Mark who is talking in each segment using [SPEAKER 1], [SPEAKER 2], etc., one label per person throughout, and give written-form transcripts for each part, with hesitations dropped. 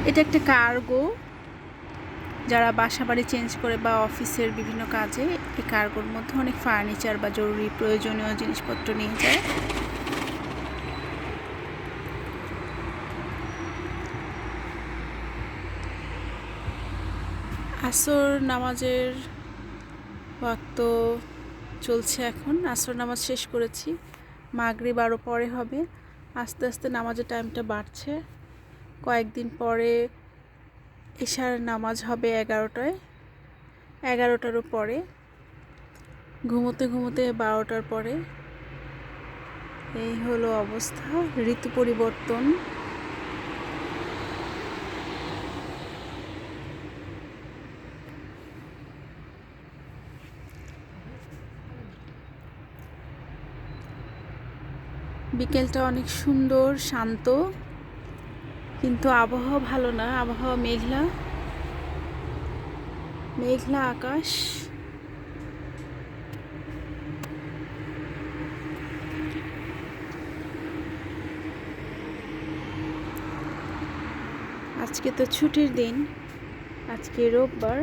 [SPEAKER 1] এটা একটা কার্গো, যারা বাসা বাড়ি চেঞ্জ করে বা অফিসের বিভিন্ন কাজে এই কার্গোর মধ্যে অনেক ফার্নিচার বা জরুরি প্রয়োজনীয় জিনিসপত্র নিয়ে যায়। আসর নামাজের ওয়াক্ত চলছে, এখন আসর নামাজ শেষ করেছি, মাগরিব আরও পরে হবে। আস্তে আস্তে নামাজের টাইমটা বাড়ছে। কয়েকদিন পরে এশার নামাজ হবে 11টায়, 11টারও পরে, ঘুমোতে ঘুমোতে 12টার পরে। এই হলো অবস্থা, ঋতু পরিবর্তন। বিকেলটা অনেক সুন্দর শান্ত, কিন্তু আবহাওয়া ভালো না, আবহাওয়া মেঘলা মেঘলা আকাশ। আজকে তো ছুটির দিন, আজকে রোববার।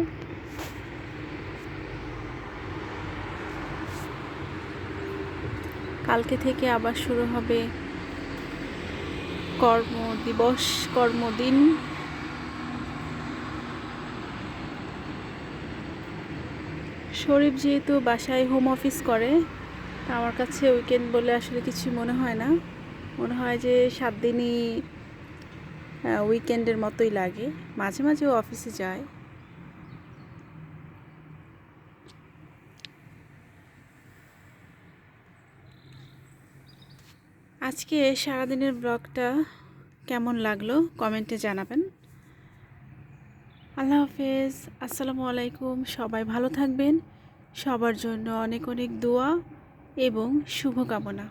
[SPEAKER 1] কালকে থেকে আবার শুরু হবে কর্মদিবস, কর্মদিন। শরীফ যেহেতু বাসায় হোম অফিস করে, আমার কাছে উইকেন্ড বলে আসলে কিছু মনে হয় না। মনে হয় যে 7 দিনই উইকেন্ডের মতোই লাগে। মাঝে মাঝে ও অফিসে যায়। আজকে সারাদিনের ব্লগটা কেমন লাগলো কমেন্টে জানাবেন। আল্লাহ হাফেজ, আসসালামু আলাইকুম। সবাই ভালো থাকবেন, সবার জন্য অনেক অনেক দোয়া এবং শুভকামনা।